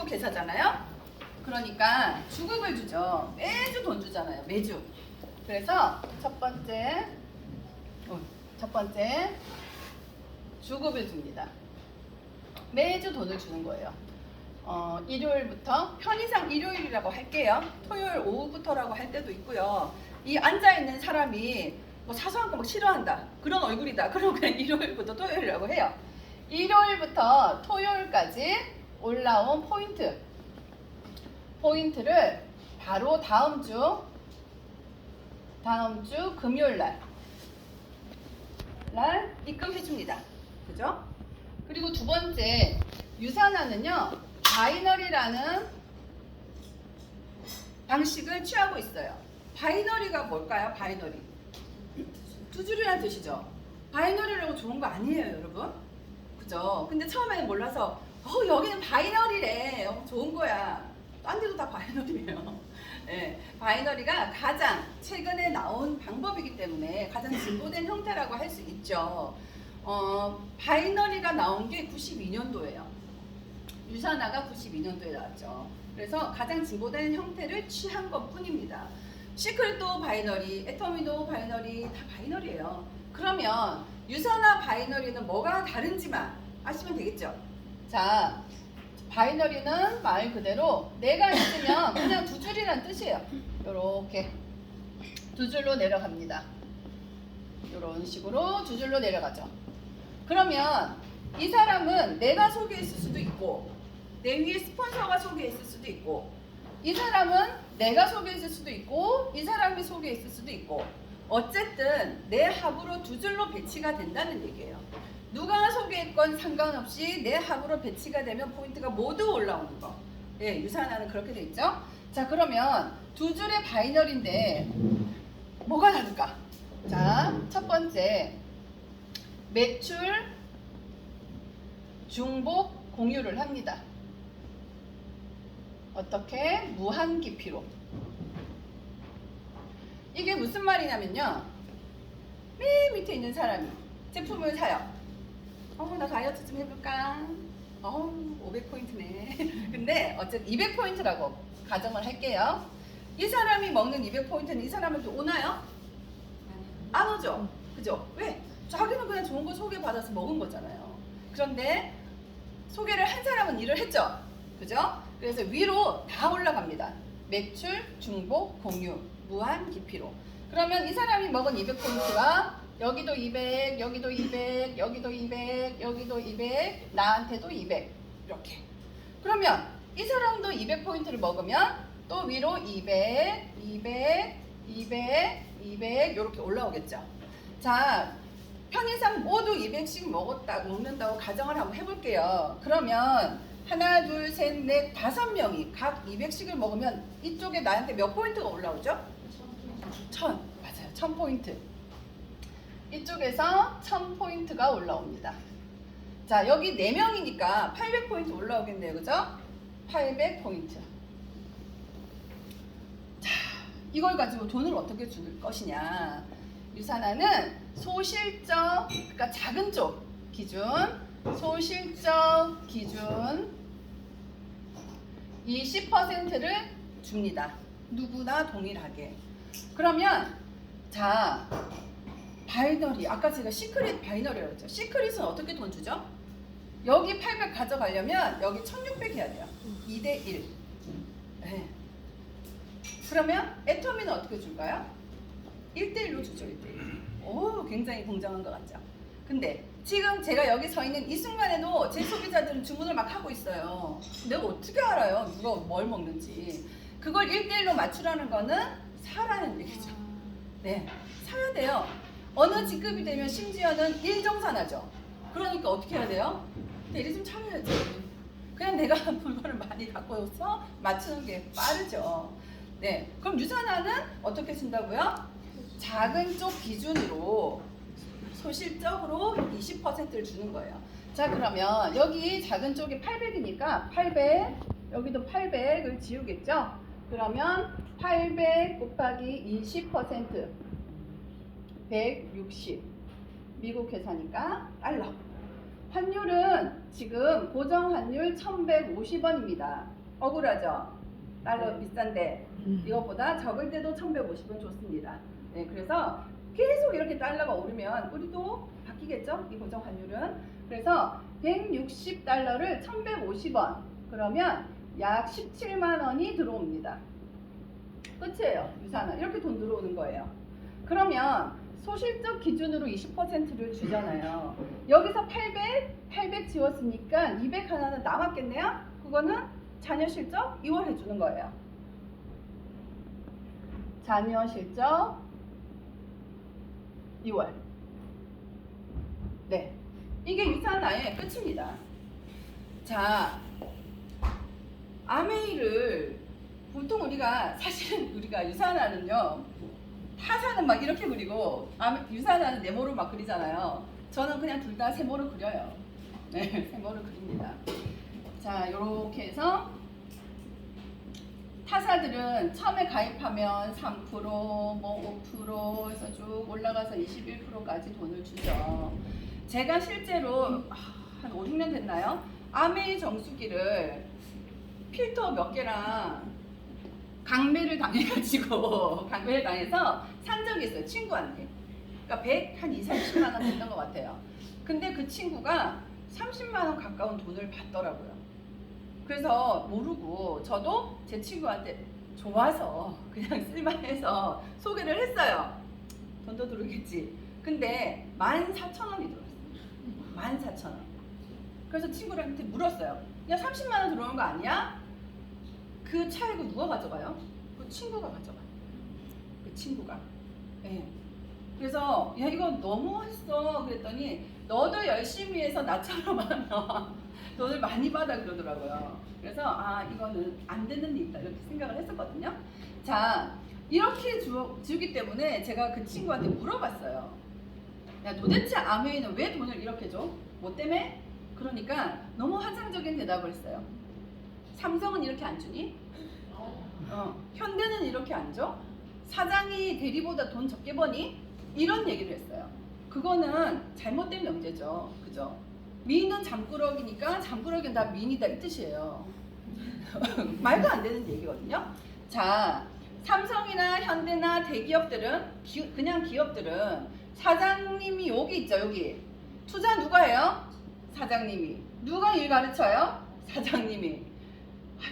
미국 회사잖아요. 그러니까 주급을 주죠. 매주 돈 주잖아요. 매주. 그래서 첫 번째 주급을 줍니다. 매주 돈을 주는 거예요. 일요일부터 편의상 일요일이라고 할게요. 토요일 오후부터라고 할 때도 있고요. 이 앉아있는 사람이 뭐 사소한 거 막 싫어한다. 그런 얼굴이다. 그러면 그냥 일요일부터 토요일이라고 해요. 일요일부터 토요일까지 올라온 포인트를 바로 다음 주 금요일 날 입금해 줍니다. 그죠? 그리고 두 번째 유산화는요, 바이너리라는 방식을 취하고 있어요. 바이너리가 뭘까요? 바이너리. 두 줄이라는 뜻이죠. 바이너리라고 좋은 거 아니에요, 여러분. 그죠? 근데 처음에는 몰라서 여기는 바이너리래. 좋은 거야. 딴 데도 다 바이너리예요. 네, 바이너리가 가장 최근에 나온 방법이기 때문에 가장 진보된 형태라고 할 수 있죠. 바이너리가 나온 게 92년도예요. 유산화가 92년도에 나왔죠. 그래서 가장 진보된 형태를 취한 것 뿐입니다. 시크릿도 바이너리, 애터미도 바이너리, 다 바이너리예요. 그러면 유산화 바이너리는 뭐가 다른지만 아시면 되겠죠? 자, 바이너리는 말 그대로 내가 있으면 그냥 두 줄이란 뜻이에요. 요렇게 두 줄로 내려갑니다. 요런 식으로 두 줄로 내려가죠. 그러면 이 사람은 내가 속에 있을 수도 있고, 내 위에 스폰서가 속에 있을 수도 있고, 이 사람은 내가 속에 있을 수도 있고, 이 사람이 속에 있을 수도 있고, 어쨌든 내 합으로 두 줄로 배치가 된다는 얘기예요. 누가 속에 있건 상관없이 내 합으로 배치가 되면 포인트가 모두 올라오는 거. 예, 유산화는 그렇게 돼 있죠. 자, 그러면 두 줄의 바이너리인데 뭐가 다를까? 자, 첫 번째 매출 중복 공유를 합니다. 어떻게? 무한 기피로. 이게 무슨 말이냐면요, 맨 밑에 있는 사람이 제품을 사요. 나 다이어트 좀 해볼까? 500포인트네. 근데 어쨌든 200포인트라고 가정을 할게요. 이 사람이 먹는 200포인트는 이 사람한테 오나요? 안 오죠? 그죠? 왜? 자기는 그냥 좋은 거 소개받아서 먹은 거잖아요. 그런데 소개를 한 사람은 일을 했죠? 그죠? 그래서 위로 다 올라갑니다. 매출, 중복, 공유, 무한 기피로. 그러면 이 사람이 먹은 200포인트가 여기도 200, 여기도 200, 여기도 200, 여기도 200, 나한테도 200 이렇게. 그러면 이 사람도 200포인트를 먹으면 또 위로 200, 200, 200, 200 이렇게 올라오겠죠. 자, 편의상 모두 200씩 먹는다고 가정을 한번 해볼게요. 그러면 하나, 둘, 셋, 넷, 5명이 각 200씩을 먹으면 이쪽에 나한테 몇 포인트가 올라오죠? 1000. 맞아요. 1000포인트. 이쪽에서 1000포인트가 올라옵니다. 자, 여기 4명이니까 800포인트 올라오겠네요. 그죠? 800포인트. 자, 이걸 가지고 돈을 어떻게 줄 것이냐. 유산화는 소실적, 그러니까 작은 쪽 기준, 소실적 기준 20%를 줍니다. 누구나 동일하게. 그러면 자, 바이너리, 아까 제가 시크릿 바이너리라고 했죠. 시크릿은 어떻게 돈 주죠? 여기 800 가져가려면 여기 1600 해야 돼요. 2대1. 네. 그러면 애터미는 어떻게 줄까요? 1대1로 주죠. 1대1. 오, 굉장히 공정한 것 같죠? 근데 지금 제가 여기 서 있는 이 순간에도 제 소비자들은 주문을 막 하고 있어요. 내가 어떻게 알아요? 누가 뭘 먹는지. 그걸 1대1로 맞추라는 거는 사라는 얘기죠. 네, 사야 돼요. 어느 직급이 되면 심지어는 일정산하죠. 그러니까 어떻게 해야 돼요? 대리 좀 차려야지. 그냥 내가 물건을 많이 갖고 와서 맞추는 게 빠르죠. 네, 그럼 유산화는 어떻게 쓴다고요? 작은 쪽 기준으로 소실적으로 20%를 주는 거예요. 자, 그러면 여기 작은 쪽이 800이니까 800, 여기도 800을 지우겠죠? 그러면 800 곱하기 20% 160. 미국 회사니까 달러. 환율은 지금 고정 환율 1150원입니다. 억울하죠? 달러 비싼데 이것보다 적을 때도 1150원 좋습니다. 네, 그래서 계속 이렇게 달러가 오르면 우리도 바뀌겠죠? 이 고정 환율은. 그래서 160달러를 1150원 그러면 약 17만 원이 들어옵니다. 끝이에요. 유산은 이렇게 돈 들어오는 거예요. 그러면 소실적 기준으로 20%를 주잖아요. 여기서 800 지웠으니까 200 하나는 남았겠네요. 그거는 자녀 실적 2월 해주는 거예요. 자녀 실적 2월. 네, 이게 유산화의 끝입니다. 자, 아메이를 보통 사실은 우리가 유산화는요, 타사는 막 이렇게 그리고 유산화는 네모로 막 그리잖아요. 저는 그냥 둘 다 세모로 그려요. 네, 세모로 그립니다. 자, 이렇게 해서 타사들은 처음에 가입하면 3%, 뭐 5% 해서 쭉 올라가서 21%까지 돈을 주죠. 제가 실제로 한 5, 6년 됐나요? 아메이 정수기를 필터 몇 개랑 강매를 당해서 산 적이 있어요. 친구한테. 그러니까 100, 한 20, 30만 원 됐던 것 같아요. 근데 그 친구가 30만 원 가까운 돈을 받더라고요. 그래서 모르고 저도 제 친구한테 좋아서 그냥 쓸만해서 소개를 했어요. 돈도 들어오겠지. 근데 14,000원이 들어왔어요. 14,000원. 그래서 친구한테 물었어요. 야, 30만 원 들어오는 거 아니야? 그 차액을 누가 가져가요? 그 친구가 가져가요. 그 친구가. 네. 그래서 야, 이거 너무했어 그랬더니 너도 열심히 해서 나처럼 하면 돈을 많이 받아 그러더라고요. 그래서 이거는 안 되는 일이다 이렇게 생각을 했었거든요. 자, 이렇게 주기 때문에 제가 그 친구한테 물어봤어요. 야, 도대체 아메이는 왜 돈을 이렇게 줘? 뭐 때문에? 그러니까 너무 환상적인 대답을 했어요. 삼성은 이렇게 안 주니? 현대는 이렇게 안 줘? 사장이 대리보다 돈 적게 버니? 이런 얘기를 했어요. 그거는 잘못된 명제죠. 그죠? 미인은 잠꾸러기니까 잠꾸러기는 다 미인이다 이 뜻이에요. 말도 안 되는 얘기거든요. 자, 삼성이나 현대나 대기업들은 그냥 기업들은 사장님이 여기 있죠. 여기 투자 누가 해요? 사장님이. 누가 일 가르쳐요? 사장님이.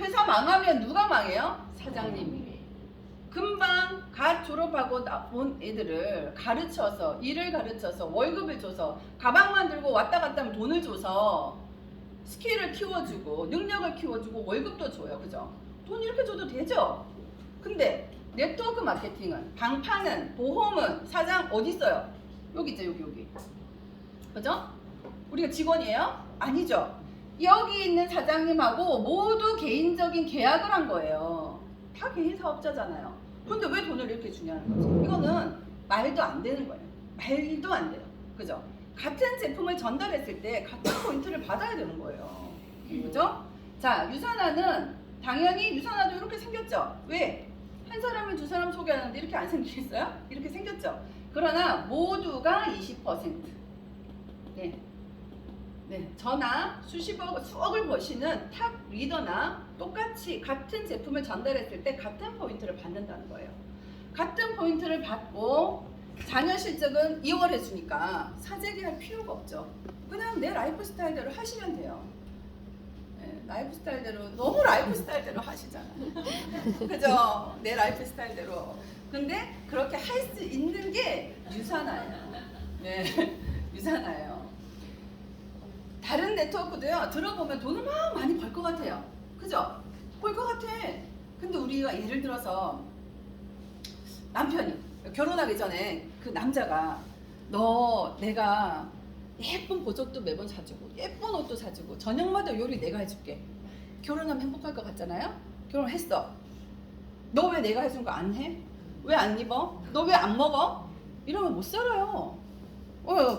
회사 망하면 누가 망해요? 사장님이. 금방 갓 졸업하고 온 애들을 가르쳐서 일을 가르쳐서 월급을 줘서 가방만 들고 왔다 갔다 하면 돈을 줘서 스킬을 키워주고 능력을 키워주고 월급도 줘요. 그죠? 돈 이렇게 줘도 되죠? 근데 네트워크 마케팅은 방파는 보험은 사장 어디 있어요? 여기 있죠. 여기. 그죠? 우리가 직원이에요? 아니죠. 여기 있는 사장님하고 모두 개인적인 계약을 한 거예요. 다 개인 사업자잖아요. 근데 왜 돈을 이렇게 주냐는 거죠. 이거는 말도 안 되는 거예요. 말도 안 돼요. 그죠? 같은 제품을 전달했을 때 같은 포인트를 받아야 되는 거예요. 그죠? 자, 유산화는 당연히 유산화도 이렇게 생겼죠. 왜? 한 사람을 두 사람 소개하는데 이렇게 안 생기겠어요? 이렇게 생겼죠. 그러나 모두가 20%. 네, 저나 수억을 버시는 탑 리더나 똑같이 같은 제품을 전달했을 때 같은 포인트를 받는다는 거예요. 같은 포인트를 받고 자녀 실적은 2월 해주니까 사재기 할 필요가 없죠. 그냥 내 라이프 스타일대로 하시면 돼요. 네, 라이프 스타일대로 너무 라이프 스타일대로 하시잖아요. 그죠? 내 라이프 스타일대로. 근데 그렇게 할 수 있는 게 유산화예요. 네, 유산화예요. 다른 네트워크도요, 들어보면 돈을 막 많이 벌 것 같아요. 그죠? 벌 것 같아. 근데 우리가 예를 들어서 남편이 결혼하기 전에 그 남자가 내가 예쁜 보석도 매번 사주고 예쁜 옷도 사주고 저녁마다 요리 내가 해줄게. 결혼하면 행복할 것 같잖아요? 결혼했어. 너 왜 내가 해준 거 안 해? 왜 안 입어? 너 왜 안 먹어? 이러면 못 살아요.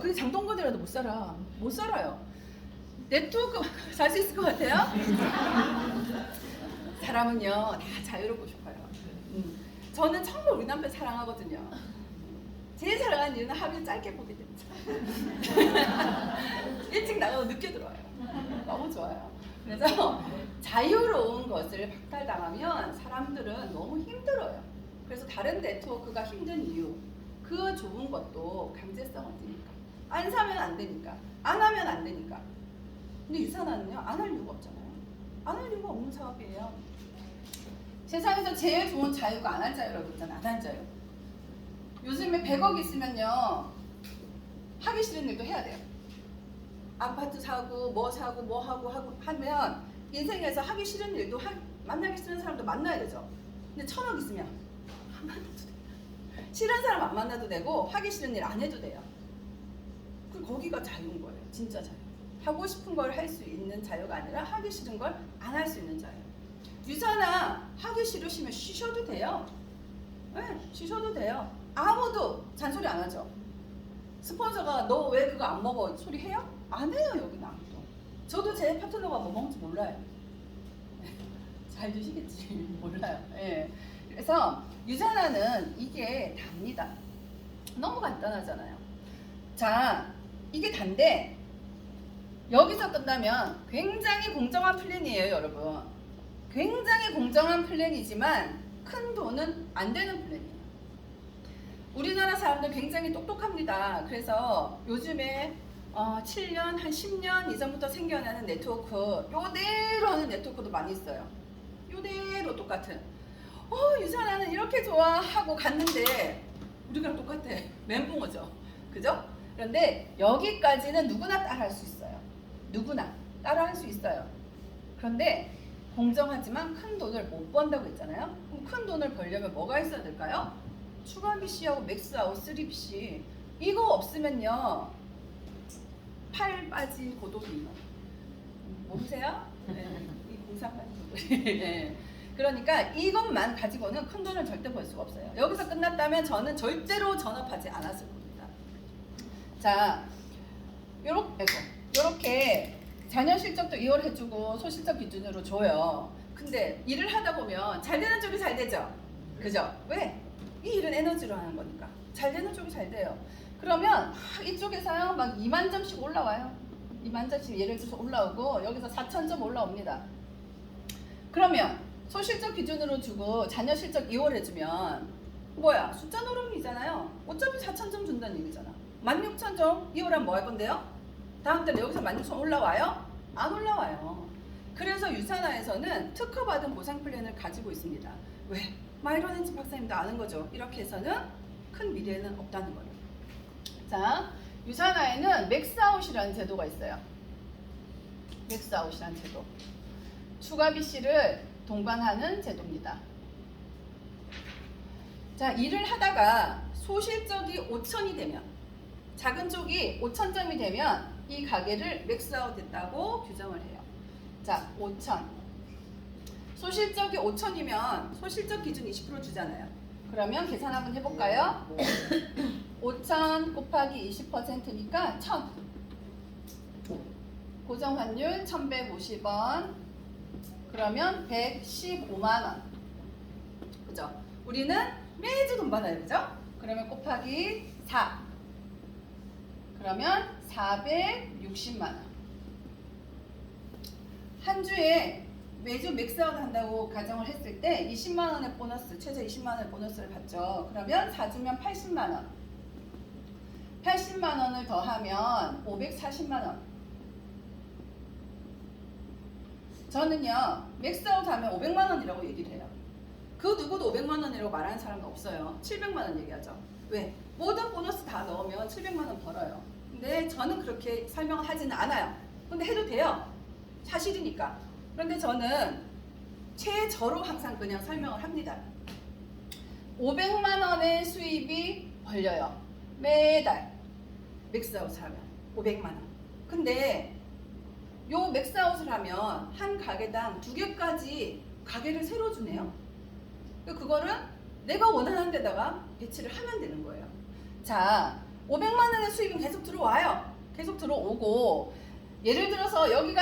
그게 장동건이라도 못 살아. 못 살아요. 네트워크 살 수 있을 것 같아요? 사람은요 다 자유롭고 싶어요. 저는 정말 우리 남편 사랑하거든요. 제일 사랑하는 이유는 하루를 짧게 보게 됩니다. 일찍 나가고 늦게 들어와요. 너무 좋아요. 그래서 자유로운 것을 박탈당하면 사람들은 너무 힘들어요. 그래서 다른 네트워크가 힘든 이유, 그 좋은 것도 강제성을 띠니까. 안 사면 안 되니까. 안 하면 안 되니까. 근데 유산화는요, 안 할 이유가 없잖아요. 안 할 이유가 없는 사업이에요. 세상에서 제일 좋은 자유가 안 할 자유라고 있잖아요. 안 할 자유. 요즘에 100억 있으면요, 하기 싫은 일도 해야 돼요. 아파트 사고 뭐 사고 뭐 하고 하면 인생에서 하기 싫은 일도 만나기 싫은 사람도 만나야 되죠. 근데 1000억 있으면 안 만나도 돼요. 싫은 사람 안 만나도 되고 하기 싫은 일 안 해도 돼요. 거기가 자유인 거예요. 진짜 자유. 하고 싶은 걸 할 수 있는 자유가 아니라 하기 싫은 걸 안 할 수 있는 자유. 유산화 하기 싫으시면 쉬셔도 돼요. 네, 쉬셔도 돼요. 아무도 잔소리 안 하죠. 스폰서가 너 왜 그거 안 먹어 소리 해요? 안 해요. 여기는 아무도. 저도 제 파트너가 뭐 먹는지 몰라요. 잘 드시겠지. 몰라요. 예. 그래서 유산화는 이게 답니다. 너무 간단하잖아요. 자, 이게 단데 여기서 끝나면 굉장히 공정한 플랜이에요, 여러분. 굉장히 공정한 플랜이지만 큰 돈은 안 되는 플랜이에요. 우리나라 사람들 굉장히 똑똑합니다. 그래서 요즘에 7년, 한 10년 이전부터 생겨나는 네트워크, 요대로 하는 네트워크도 많이 있어요. 요대로 똑같은. 유산화는 이렇게 좋아 하고 갔는데 우리가 똑같아. 멘붕어죠. 그죠? 그런데 여기까지는 누구나 따라할 수 있어요. 누구나 따라할 수 있어요. 그런데 공정하지만 큰 돈을 못 번다고 했잖아요. 그럼 큰 돈을 벌려면 뭐가 있어야 될까요? 추가 BC하고 맥스아웃 3BC 이거 없으면요 팔 빠진 고독이 모르세요? 네, 이 공사판 네. 그러니까 이것만 가지고는 큰 돈을 절대 벌 수가 없어요. 여기서 끝났다면 저는 절대로 전업하지 않았을 겁니다. 자, 요렇게 자녀 실적도 2월 해주고 소실적 기준으로 줘요. 근데 일을 하다 보면 잘 되는 쪽이 잘 되죠? 그죠? 왜? 이 일은 에너지로 하는 거니까. 잘 되는 쪽이 잘 돼요. 그러면 이쪽에서요 막 2만 점씩 올라와요. 2만 점씩 예를 들어서 올라오고 여기서 4,000점 올라옵니다. 그러면 소실적 기준으로 주고 자녀 실적 2월 해주면 뭐야? 숫자 노름이잖아요. 어차피 4,000점 준다는 얘기잖아. 16,000점 2월 하면 뭐 할 건데요? 다음 달에 여기서 16,000 올라와요? 안 올라와요. 그래서 유산화에서는 특허받은 보상 플랜을 가지고 있습니다. 왜? 마이런 헨지 박사님도 아는 거죠. 이렇게 해서는 큰 미래는 없다는 거예요. 자, 유산화에는 맥스아웃이라는 제도가 있어요. 맥스아웃이라는 제도. 추가 BC를 동반하는 제도입니다. 자, 일을 하다가 소실적이 5,000이 되면, 작은 쪽이 5,000점이 되면 이 가게를 맥스아웃 됐다고 규정을 해요. 자, 5,000. 소실적이 5,000이면 소실적 기준 20% 주잖아요. 그러면 계산 한번 해볼까요? 5,000 곱하기 20%니까 1,000. 고정환율 1,150원. 그러면 115만원. 그죠? 우리는 매주 돈 받아요. 그죠? 그러면 곱하기 4. 그러면 460만원. 한 주에 매주 맥스아웃 한다고 가정을 했을 때 20만원의 보너스, 최저 20만원의 보너스를 받죠. 그러면 4주면 80만원. 80만원을 더하면 540만원. 저는요, 맥스아웃 하면 500만원이라고 얘기를 해요. 그 누구도 500만원이라고 말하는 사람은 없어요. 700만원 얘기하죠. 왜? 모든 보너스 다 넣으면 700만원 벌어요. 근데 저는 그렇게 설명을 하지는 않아요. 근데 해도 돼요. 사실이니까. 그런데 저는 최저로 항상 그냥 설명을 합니다. 500만원의 수입이 벌려요. 매달 맥스아웃을 하면 500만원. 근데 요 맥스아웃을 하면 한 가게당 2개까지 가게를 새로 주네요. 그거를 내가 원하는 데다가 배치를 하면 되는 거예요. 자, 500만원의 수입은 계속 들어와요. 계속 들어오고, 예를 들어서 여기가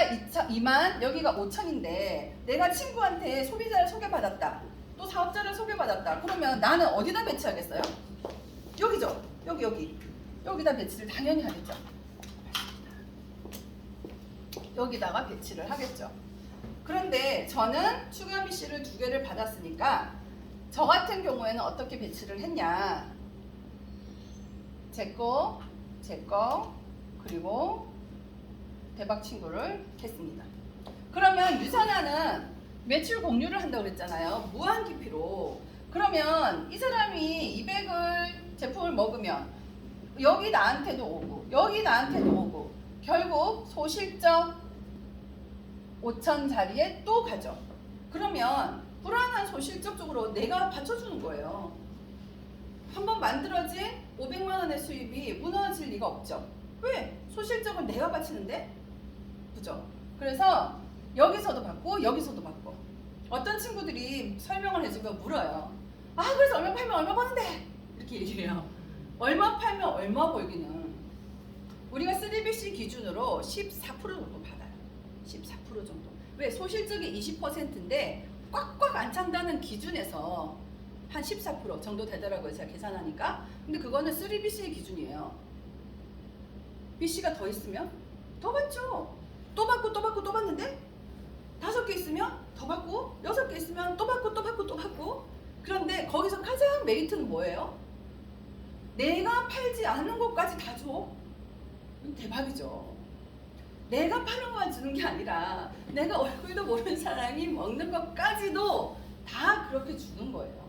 2만, 여기가 5천인데 내가 친구한테 소비자를 소개받았다. 또 사업자를 소개받았다. 그러면 나는 어디다 배치하겠어요? 여기죠. 여기다 배치를 당연히 하겠죠. 여기다가 배치를 하겠죠. 그런데 저는 추가 BC를 2개를 받았으니까 저 같은 경우에는 어떻게 배치를 했냐. 제거, 그리고 대박 친구를 했습니다. 그러면 유선화는 매출 공유를 한다고 그랬잖아요. 무한 깊이로. 그러면 이 사람이 200을 제품을 먹으면 여기 나한테도 오고 여기 나한테도 오고 결국 소실적 5,000자리에 또 가죠. 그러면 불안한 소실적 쪽으로 내가 받쳐주는 거예요. 한번 만들어진 500만 원의 수입이 무너질 리가 없죠. 왜? 소실적은 내가 바치는데? 그죠? 그래서 여기서도 받고 여기서도 받고 어떤 친구들이 설명을 해주면 물어요. 아 그래서 얼마 팔면 얼마 버는데? 이렇게 얘기해요. 얼마 팔면 얼마 벌기는 우리가 3BC 기준으로 14% 정도 받아요. 14% 정도. 왜? 소실적이 20%인데 꽉꽉 안 찬다는 기준에서 한 14% 정도 되더라고요. 제가 계산하니까. 근데 그거는 3BC의 기준이에요. BC가 더 있으면 더 받죠. 또 받고 또 받고 또 받는데 5개 있으면 더 받고 6개 있으면 또 받고 또 받고 또 받고. 그런데 거기서 가장 메리트는 뭐예요? 내가 팔지 않은 것까지 다 줘. 대박이죠. 내가 파는 것만 주는 게 아니라 내가 얼굴도 모르는 사람이 먹는 것까지도 다 그렇게 주는 거예요.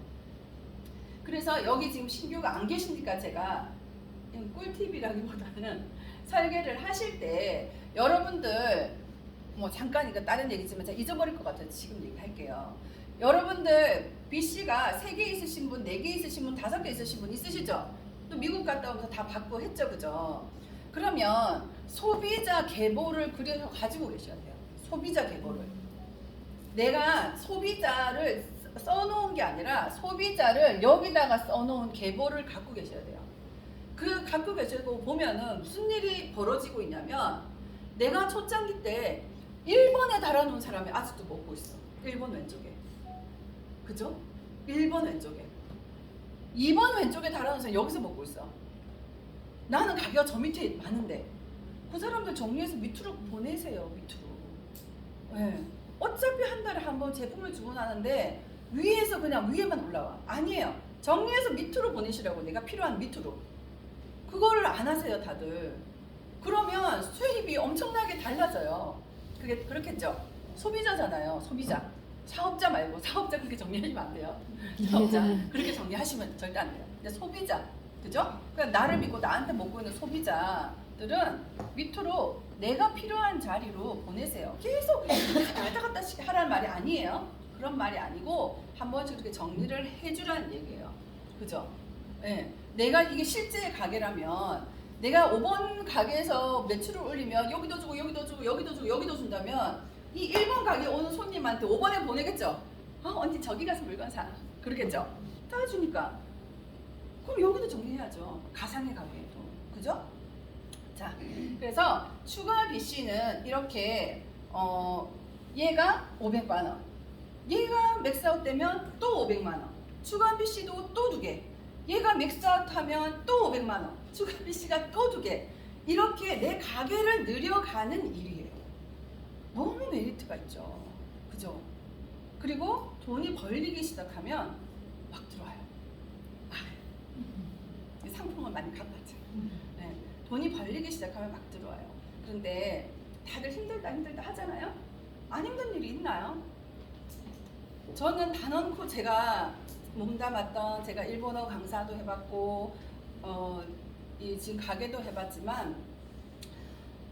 그래서 여기 지금 신규가 안 계시니까 제가 꿀팁이라기보다는 설계를 하실 때 여러분들 뭐 잠깐 이거 다른 얘기지만 제가 잊어버릴 것 같아서 지금 얘기할게요. 여러분들 BC가 3개 있으신 분, 4개 있으신 분, 5개 있으신 분 있으시죠? 또 미국 갔다 오면서 다 받고 했죠, 그죠? 그러면 소비자 계보를 그려서 가지고 계셔야 돼요. 소비자 계보를. 내가 소비자를 써놓은 게 아니라 소비자를 여기다가 써놓은 계보를 갖고 계셔야 돼요. 그 갖고 계시고 보면은 무슨 일이 벌어지고 있냐면 내가 초창기 때 1번에 달아놓은 사람이 아직도 먹고 있어. 1번 왼쪽에. 그죠? 1번 왼쪽에. 2번 왼쪽에 달아놓은 사람이 여기서 먹고 있어. 나는 가게가 저 밑에 많은데 그 사람들 정리해서 밑으로 보내세요. 밑으로. 네. 어차피 한 달에 한 번 제품을 주문하는데 위에서 그냥 위에만 올라와. 아니에요. 정리해서 밑으로 보내시라고. 내가 필요한 밑으로. 그거를 안 하세요 다들. 그러면 수입이 엄청나게 달라져요. 그게 그렇겠죠. 소비자잖아요. 소비자. 사업자 말고 사업자 그렇게 정리하시면 안 돼요. 사업자 그렇게 정리하시면 절대 안 돼요. 근데 소비자. 그죠? 그러니까 나를 믿고 나한테 먹고 있는 소비자들은 밑으로 내가 필요한 자리로 보내세요. 계속 왔다 갔다 하라는 말이 아니에요. 그런 말이 아니고 한 번씩 이렇게 정리를 해주라는 얘기예요. 그죠? 네. 내가 이게 실제 가게라면 내가 5번 가게에서 매출을 올리면 여기도 주고 여기도 주고 여기도 주고 여기도 준다면 이 1번 가게 오는 손님한테 5번에 보내겠죠? 언니 저기 가서 물건 사. 그러겠죠? 다 주니까. 그럼 여기도 정리해야죠. 가상의 가게에도. 그죠? 자, 그래서 추가 BC는 이렇게 얘가 500만 원. 얘가 맥스아웃 되면 또 500만 원. 추가 BC도 또 2개. 얘가 맥스아웃 하면 또 500만 원. 추가 BC가 또 2개. 이렇게 내 가게를 늘려가는 일이에요. 너무 메리트가 있죠. 그죠? 그리고 돈이 벌리기 시작하면 막 들어와요. 상품을 많이 갖고 왔죠. 네. 돈이 벌리기 시작하면 막 들어와요. 그런데 다들 힘들다 하잖아요. 안 힘든 일이 있나요? 저는 단언코 제가 몸담았던 제가 일본어 강사도 해봤고 지금 가게도 해봤지만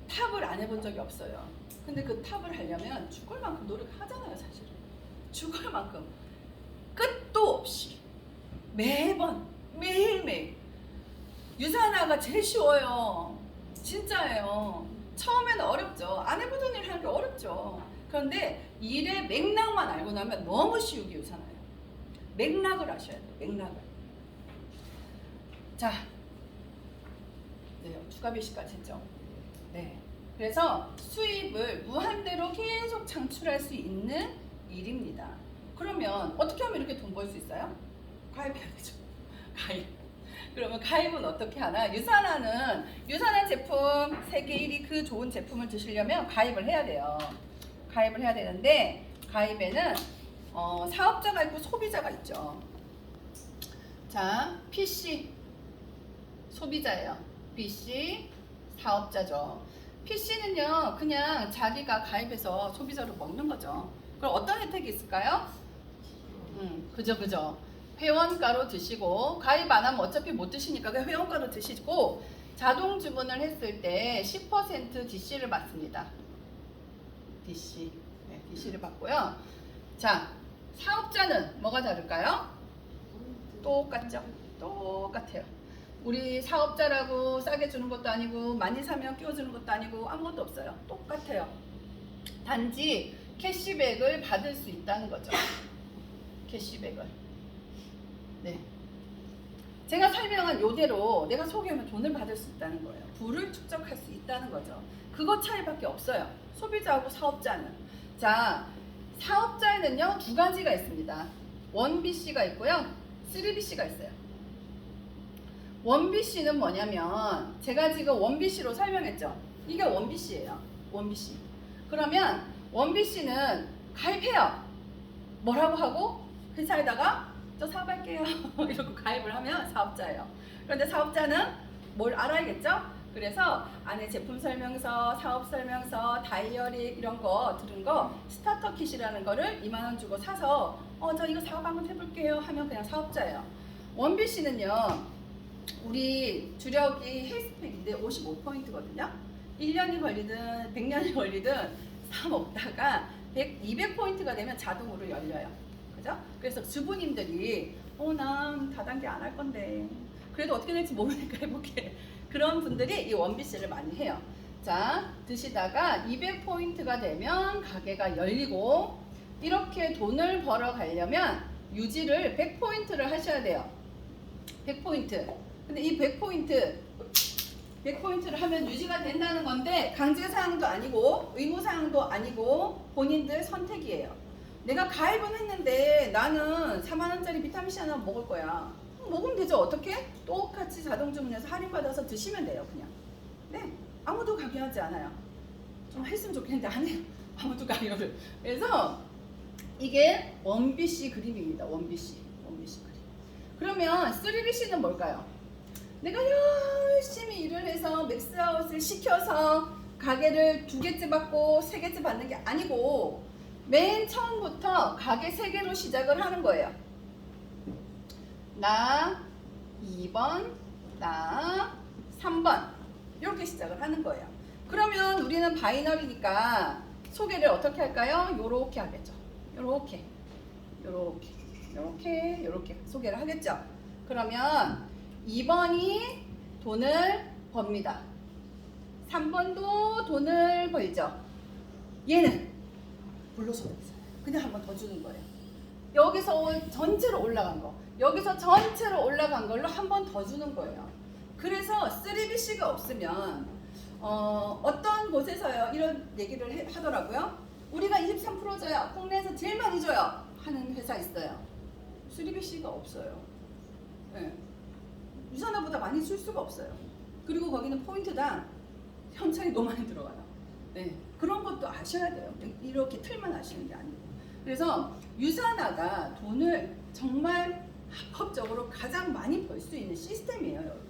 탑을 안 해본 적이 없어요. 근데 그 탑을 하려면 죽을 만큼 노력하잖아요. 사실은 죽을 만큼 끝도 없이 매번 매일매일. 유산화가 제일 쉬워요. 진짜예요. 처음에는 어렵죠. 안 해보던 일 하는 게 어렵죠. 그런데 일의 맥락만 알고 나면 너무 쉬우게 유산화예요. 맥락을 아셔야 돼요. 맥락을. 자, 네, 추가 BC까지 했죠. 네. 그래서 수입을 무한대로 계속 창출할 수 있는 일입니다. 그러면 어떻게 하면 이렇게 돈 벌 수 있어요? 가입해야 되죠. 가입. 그러면 가입은 어떻게 하나? 유산한 제품 세계 1위 그 좋은 제품을 드시려면 가입을 해야 돼요. 가입을 해야 되는데 가입에는 사업자가 있고 소비자가 있죠. 자, PC 소비자예요. BC 사업자죠. PC는요 그냥 자기가 가입해서 소비자로 먹는 거죠. 그럼 어떤 혜택이 있을까요? 그죠. 회원가로 드시고 가입 안 하면 어차피 못 드시니까 그냥 회원가로 드시고 자동 주문을 했을 때 10% DC를 받습니다. DC. 네, DC를 받고요. 자, 사업자는 뭐가 다를까요? 똑같죠? 똑같아요. 우리 사업자라고 싸게 주는 것도 아니고 많이 사면 끼워주는 것도 아니고 아무것도 없어요. 똑같아요. 단지 캐시백을 받을 수 있다는 거죠. 캐시백을. 네. 제가 설명한 요대로 내가 소개하면 돈을 받을 수 있다는 거예요. 부를 축적할 수 있다는 거죠. 그것 차이밖에 없어요. 소비자하고 사업자는. 자, 사업자에는요 두 가지가 있습니다. 1BC가 있고요 3BC가 있어요. 1BC는 뭐냐면 제가 지금 1BC로 설명했죠. 이게 1BC예요. 1BC. 그러면 1BC는 가입해요. 뭐라고 하고 회사에다가 저 사업할게요 이러고 가입을 하면 사업자예요. 그런데 사업자는 뭘 알아야겠죠? 그래서 안에 제품 설명서, 사업 설명서, 다이어리 이런 거 들은 거 스타터 킷이라는 거를 2만 원 주고 사서 저 이거 사업 한번 해볼게요 하면 그냥 사업자예요. 1BC는요 우리 주력이 헬스팩인데 55포인트거든요. 1년이 걸리든 100년이 걸리든 사 먹다가 200포인트가 되면 자동으로 열려요. 그죠? 그래서 주부님들이 난 다단계 안 할 건데 그래도 어떻게 될지 모르니까 해볼게. 그런 분들이 이 1BC를 많이 해요. 자, 드시다가 200포인트가 되면 가게가 열리고 이렇게 돈을 벌어 가려면 유지를 100포인트를 하셔야 돼요. 100포인트. 근데 이 100포인트를 하면 유지가 된다는 건데 강제사항도 아니고 의무사항도 아니고 본인들 선택이에요. 내가 가입은 했는데 나는 4만원짜리 비타민C 하나 먹을 거야. 먹으면 되죠. 어떻게? 똑같이 자동 주문해서 할인받아서 드시면 돼요. 그냥. 네. 아무도 강요하지 않아요. 좀 했으면 좋겠는데 안 해요. 아무도 강요를. 그래서 이게 1BC 그림입니다. 1BC 그림. 그러면 3BC는 뭘까요? 내가 열심히 일을 해서 맥스아웃을 시켜서 가게를 2개째 받고 3개째 받는 게 아니고 맨 처음부터 가게 3개로 시작을 하는 거예요. 나 2번, 나 3번 이렇게 시작을 하는 거예요. 그러면 우리는 바이너리니까 소개를 어떻게 할까요? 요렇게 하겠죠. 요렇게 소개를 하겠죠. 그러면 2번이 돈을 법니다. 3번도 돈을 벌죠. 얘는 불로소득 그냥 한 번 더 주는 거예요. 여기서 전체로 올라간 거, 여기서 전체로 올라간 걸로 한 번 더 주는 거예요. 그래서 3BC가 없으면 어떤 곳에서요 이런 얘기를 하더라고요. 우리가 23% 줘요. 국내에서 제일 많이 줘요. 하는 회사 있어요. 3BC가 없어요. 네. 유산화보다 많이 줄 수가 없어요. 그리고 거기는 포인트당 현찰이 너무 많이 들어가요. 네. 그런 것도 아셔야 돼요. 이렇게 틀만 아시는 게 아니고. 그래서 유산화가 돈을 정말 합법적으로 가장 많이 벌 수 있는 시스템이에요, 여러분.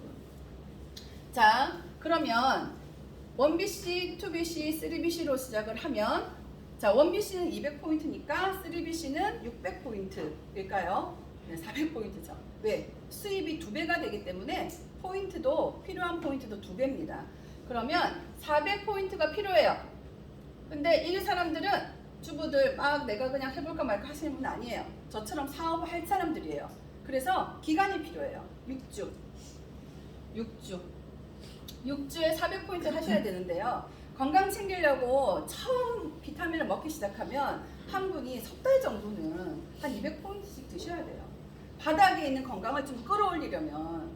자, 그러면 1BC, 2BC, 3BC로 시작을 하면 자, 1BC는 200포인트니까 3BC는 600포인트일까요? 네, 400포인트죠. 왜? 수입이 2배가 되기 때문에 포인트도 필요한 포인트도 2배입니다. 그러면 400포인트가 필요해요. 근데 이 사람들은 주부들 막 내가 그냥 해볼까 말까 하시는 분 아니에요. 저처럼 사업을 할 사람들이에요. 그래서 기간이 필요해요. 6주에 400포인트 하셔야 되는데요. 건강 챙기려고 처음 비타민을 먹기 시작하면 한 분이 석 달 정도는 한 200포인트씩 드셔야 돼요. 바닥에 있는 건강을 좀 끌어올리려면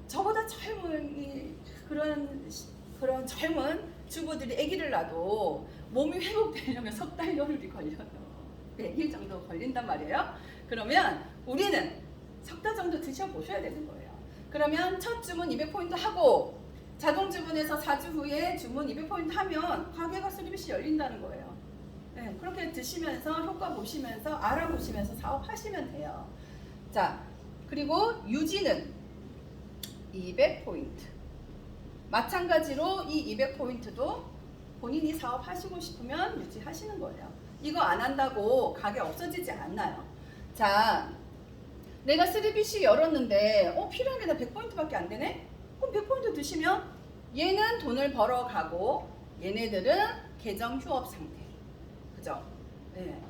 저보다 젊은 그런 젊은 주부들이 아기를 낳아도 몸이 회복되려면 석 달 여름이 걸려요. 100일 정도 걸린단 말이에요. 그러면 우리는 석 달 정도 드셔보셔야 되는 거예요. 그러면 첫 주문 200포인트 하고 자동 주문에서 4주 후에 주문 200포인트 하면 가게가 수리비시 열린다는 거예요. 네, 그렇게 드시면서 효과 보시면서 알아보시면서 사업하시면 돼요. 자, 그리고 유지는 200포인트. 마찬가지로 이 200포인트도 본인이 사업하시고 싶으면 유지하시는 거예요. 이거 안 한다고 가게 없어지지 않나요? 자, 내가 3BC 열었는데 필요한 게 나 100포인트밖에 안 되네? 그럼 100포인트 드시면 얘는 돈을 벌어가고 얘네들은 계정 휴업 상태. 그죠? 네.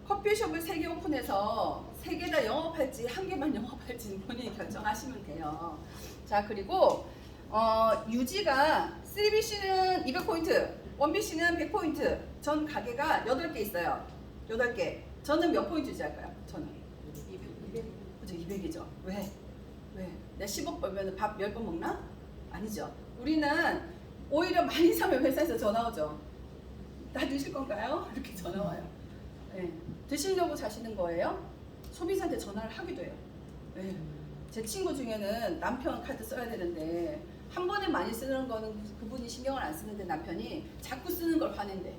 커피숍을 3개 오픈해서 3개 다 영업할지 1개만 영업할지 본인이 결정하시면 돼요. 자, 그리고 유지가 3BC는 200포인트, 1BC는 100포인트. 전 가게가 8개 있어요. 8개. 저는 몇 포인트 유지할까요? 저는 200. 그죠? 200이죠. 왜? 내가 10억 벌면 밥 10번 먹나? 아니죠. 우리는 오히려 많이 사면 회사에서 전화 오죠. 다 드실 건가요? 이렇게 전화 와요. 네. 드시려고 사시는 거예요? 소비자한테 전화를 하기도 해요. 네. 제 친구 중에는 남편 카드 써야 되는데 한 번에 많이 쓰는 거는 그분이 신경을 안 쓰는데 남편이 자꾸 쓰는 걸 화낸대.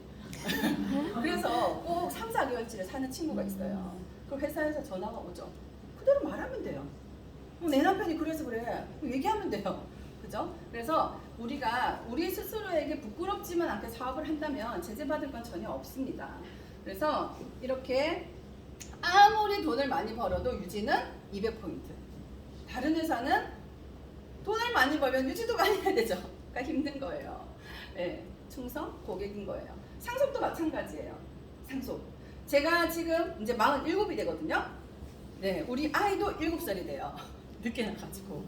그래서 꼭 3, 4개월치를 사는 친구가 있어요. 그 회사에서 전화가 오죠. 그대로 말하면 돼요. 내 남편이 그래서 그래. 얘기하면 돼요. 그죠? 그래서 우리가 우리 스스로에게 부끄럽지만 않게 사업을 한다면 제재받을 건 전혀 없습니다. 그래서 이렇게 아무리 돈을 많이 벌어도 유지는 200포인트. 다른 회사는 돈을 많이 벌면 유지도 많이 해야 되죠. 그러니까 힘든 거예요. 네, 충성 고객인 거예요. 상속도 마찬가지예요. 상속. 제가 지금 이제 47이 되거든요. 네, 우리 아이도 7살이 돼요. 늦게 나가지고.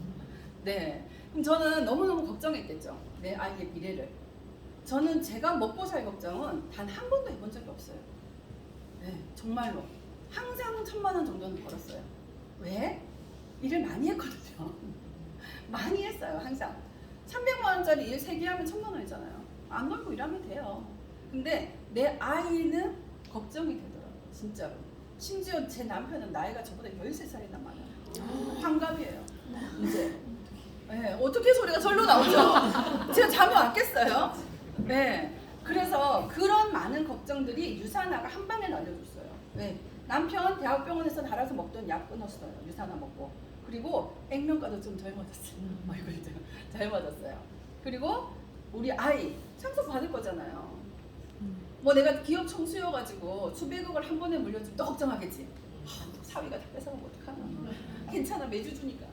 네. 그럼 저는 너무너무 걱정했겠죠. 내 아이의 미래를. 저는 제가 먹고 살 걱정은 단 한 번도 해본 적이 없어요. 네, 정말로. 항상 1000만 원 정도는 벌었어요. 왜? 일을 많이 했거든요. 많이 했어요, 항상. 300만 원짜리 일 3개 하면 1000만 원이잖아요. 안 놀고 일하면 돼요. 근데 내 아이는 걱정이 되더라고요, 진짜로. 심지어 제 남편은 나이가 저보다 13살이나 많아요. 환갑이에요, 이제. 네, 어떻게 소리가 절로 나오죠? 제가 잠이 왔겠어요? 네. 그래서 그런 많은 걱정들이 유산화가 한 방에 날려줬어요. 네. 남편 대학병원에서 달아서 먹던 약 끊었어요. 유산화 먹고. 그리고 액면가도 좀 덜 맞았어요. 얼굴이 잘 맞았어요. 그리고 우리 아이 상속 받을 거잖아요. 뭐 내가 기업 총수여가지고 수백억을 한 번에 물려주면 또 걱정하겠지. 사위가 다 뺏어가면 어떡하나. 괜찮아, 매주 주니까.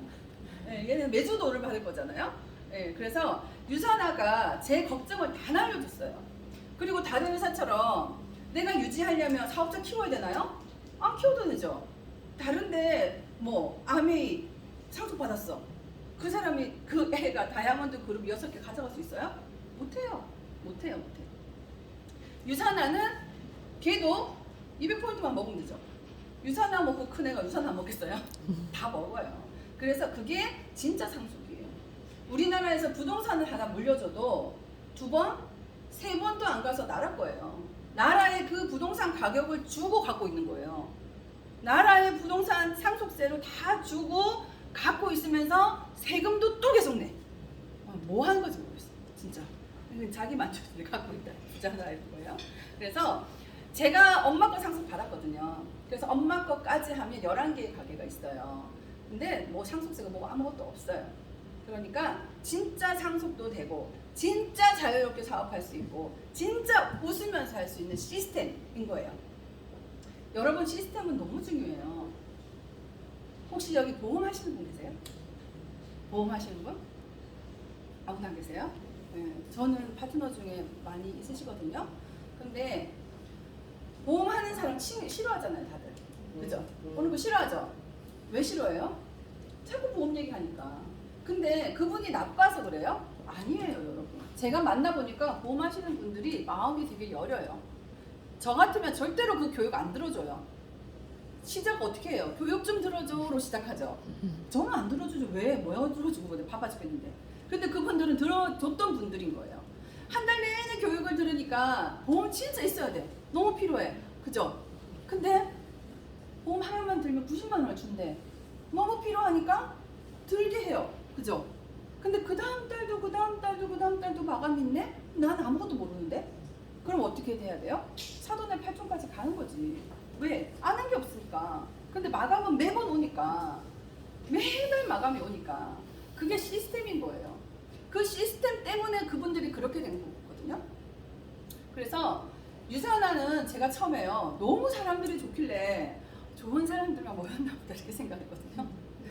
네, 얘는 매주 돈을 받을 거잖아요. 네, 그래서 유산화가 제 걱정을 다 날려줬어요. 그리고 다른 회사처럼 내가 유지하려면 사업자 키워야 되나요? 안 키워도 되죠. 다른데 뭐 아메이 상속 받았어. 그 사람이 그 애가 다이아몬드 그룹 6개 가져갈 수 있어요? 못해요. 못해요. 유산화는 걔도 200포인트만 먹으면 되죠. 유산화 먹고 큰 애가 유산화 먹겠어요? 다 먹어요. 그래서 그게 진짜 상속이에요. 우리나라에서 부동산을 하나 물려줘도 2번, 3번도 안 가서 나라 거예요. 나라에 그 부동산 가격을 주고 갖고 있는 거예요. 나라의 부동산 상속세로 다 주고 갖고 있으면서 세금도 또 계속 내. 뭐 하는 건지 모르겠어, 진짜. 자기 만족을 갖고 있다. 부자라는 거예요. 그래서 제가 엄마 거 상속 받았거든요. 그래서 엄마 거까지 하면 11개의 가게가 있어요. 근데 뭐 상속세가 뭐 아무것도 없어요. 그러니까 진짜 상속도 되고 진짜 자유롭게 사업할 수 있고 진짜 웃으면서 할 수 있는 시스템인 거예요. 여러분, 시스템은 너무 중요해요. 혹시 여기 보험 하시는 분 계세요? 보험 하시는 분? 아무도 안 계세요? 네, 저는 파트너 중에 많이 있으시거든요. 근데 보험 하는 사람 싫어하잖아요, 다들. 그죠? 오늘 거 싫어하죠? 왜 싫어해요? 자꾸 보험 얘기하니까. 근데 그분이 나빠서 그래요? 아니에요, 여러분. 제가 만나보니까 보험 하시는 분들이 마음이 되게 여려요. 저 같으면 절대로 그 교육 안 들어줘요. 시작 어떻게 해요? 교육 좀 들어줘로 시작하죠. 저는 안 들어주죠. 왜? 뭐야 들어주고 내가 바빠 죽겠는데. 근데 그분들은 들어줬던 분들인 거예요. 한 달 내내 교육을 들으니까 보험 진짜 있어야 돼. 너무 필요해. 그죠? 근데 보험 하나만 들면 90만 원을 준대. 너무 필요하니까 들게 해요. 그죠? 근데 그 다음 달도 그 다음 달도 그 다음 달도 마감이 있네? 난 아무것도 모르는데? 그럼 어떻게 해야 돼요? 사돈의 8촌까지 가는 거지. 왜? 아는 게 없으니까. 근데 마감은 매번 오니까, 매달 마감이 오니까 그게 시스템인 거예요. 그 시스템 때문에 그분들이 그렇게 된 거거든요. 그래서 유산화는 제가 처음에요, 너무 사람들이 좋길래 좋은 사람들만 모였나 보다 이렇게 생각했거든요.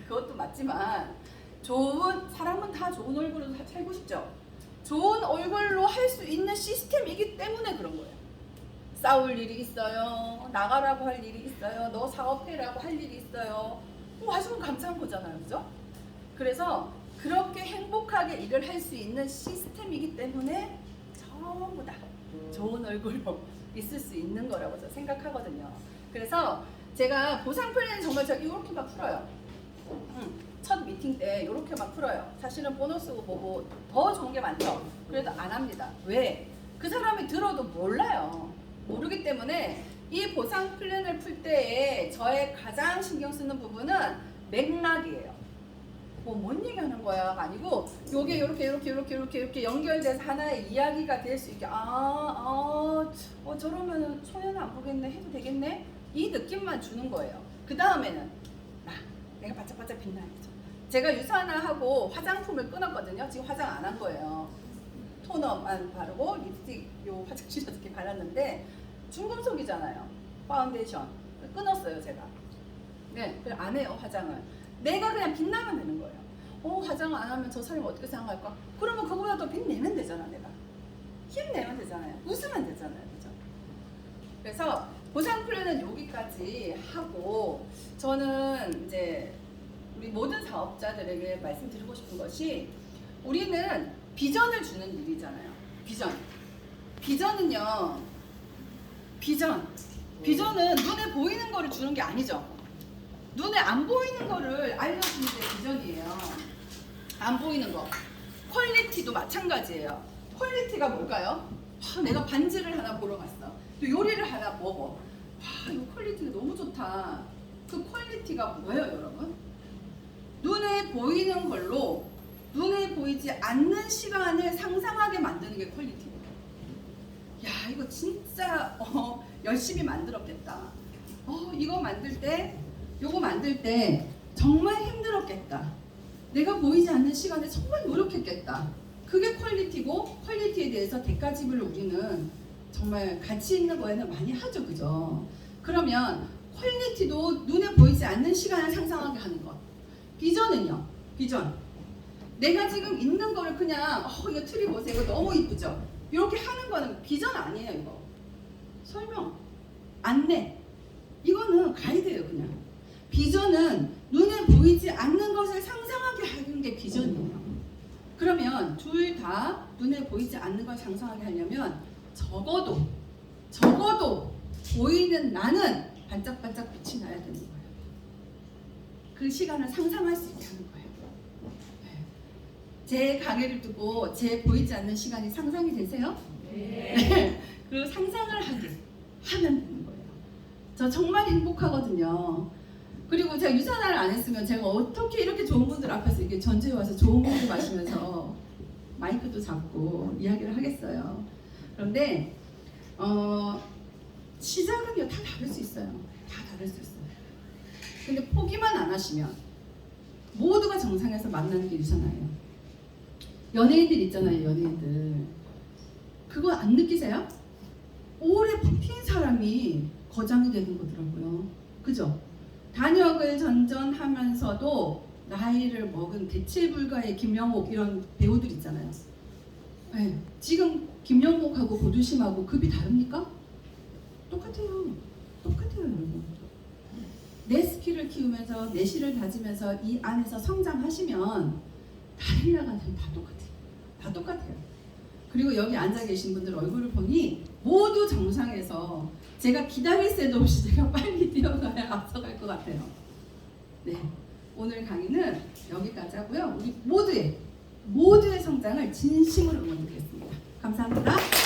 그것도 맞지만 좋은 사람은 다 좋은 얼굴로 살고 싶죠. 좋은 얼굴로 할 수 있는 시스템이기 때문에 그런 거예요. 싸울 일이 있어요. 나가라고 할 일이 있어요. 너 사업해라고 할 일이 있어요. 와주면 감사한 거잖아요. 그죠? 그래서 그렇게 행복하게 일을 할 수 있는 시스템이기 때문에 전부 다 좋은 얼굴로 있을 수 있는 거라고 저는 생각하거든요. 그래서 제가 보상 플랜 정말 제가 이렇게 막 풀어요. 첫 미팅 때 이렇게 막 풀어요. 사실은 보너스고 뭐고 더 좋은 게 많죠. 그래도 안 합니다. 왜? 그 사람이 들어도 몰라요. 모르기 때문에 이 보상 플랜을 풀 때에 저의 가장 신경 쓰는 부분은 맥락이에요. 뭐 뭔 얘기하는 거야가 아니고 요게 이렇게 연결돼서 하나의 이야기가 될 수 있게 저러면 손해는 안 보겠네, 해도 되겠네, 이 느낌만 주는 거예요. 그 다음에는 내가 반짝반짝 빛나야죠. 제가 유산화하고 화장품을 끊었거든요. 지금 화장 안 한 거예요. 토너만 바르고 립스틱 요 화장실 이렇게 발랐는데 중금속이잖아요. 파운데이션 끊었어요 제가. 네, 안 해요 화장을. 내가 그냥 빛나면 되는 거예요. 화장을 안 하면 저 사람이 어떻게 생각할까? 그러면 그거보다 더 빛내면 되잖아. 내가 힘내면 되잖아요. 웃으면 되잖아요. 그죠? 그래서 보상 플랜은 여기까지 하고, 저는 이제 우리 모든 사업자들에게 말씀드리고 싶은 것이, 우리는 비전을 주는 일이잖아요. 비전은요, 비전은 눈에 보이는 거를 주는 게 아니죠. 눈에 안 보이는 거를 알려주는 게 비전이에요. 안 보이는 거. 퀄리티도 마찬가지예요. 퀄리티가 뭘까요? 내가 반지를 하나 보러 갔어. 또 요리를 하나 먹어. 이 퀄리티가 너무 좋다. 그 퀄리티가 뭐예요, 여러분? 눈에 보이는 걸로 눈에 보이지 않는 시간을 상상하게 만드는 게 퀄리티예요. 야, 이거 진짜 열심히 만들었겠다. 이거 만들 때, 요거 만들 때 정말 힘들었겠다. 내가 보이지 않는 시간에 정말 노력했겠다. 그게 퀄리티고, 퀄리티에 대해서 대가집을 우리는 정말 가치 있는 거에는 많이 하죠. 그죠? 그러면 퀄리티도 눈에 보이지 않는 시간을 상상하게 하는 것. 비전은요? 비전. 내가 지금 있는 거를 그냥 이거 트리 보세요. 이거 너무 이쁘죠? 이렇게 하는 거는 비전 아니에요. 이거 설명, 안내, 이거는 가이드예요. 그냥 비전은 눈에 보이지 않는 것을 상상하게 하는 게 비전이에요. 그러면 둘 다 눈에 보이지 않는 걸 상상하게 하려면 적어도 보이는 나는 반짝반짝 빛이 나야 되는 거예요. 그 시간을 상상할 수 있게 하는 거예요. 제 강의를 듣고 제 보이지 않는 시간이 상상이 되세요? 네. 그 상상을 하게 하면 되는 거예요. 저 정말 행복하거든요. 그리고 제가 유산화를 안 했으면 제가 어떻게 이렇게 좋은 분들 앞에서 이렇게 전주에 와서 좋은 공기 마시면서 마이크도 잡고 이야기를 하겠어요. 그런데 시작은요 다 다를 수 있어요. 다 다를 수 있어요. 근데 포기만 안 하시면 모두가 정상에서 만나는 게 유산화예요. 연예인들 있잖아요. 연예인들 그거 안 느끼세요? 오래 버틴 사람이 거장이 되는 거더라고요. 그죠? 단역을 전전하면서도 나이를 먹은 대체 불가의 김영옥 이런 배우들 있잖아요. 네. 지금 김영옥하고 고두심하고 급이 다릅니까? 똑같아요. 여러분. 내 스킬을 키우면서 내 실을 다지면서 이 안에서 성장하시면 다른 나가는 다 똑같아요. 그리고 여기 앉아 계신 분들 얼굴을 보니 모두 정상에서 제가 기다릴 새도 없이 제가 빨리 뛰어가야 앞서갈 것 같아요. 네, 오늘 강의는 여기까지 하고요. 우리 모두의 성장을 진심으로 응원드리겠습니다. 감사합니다.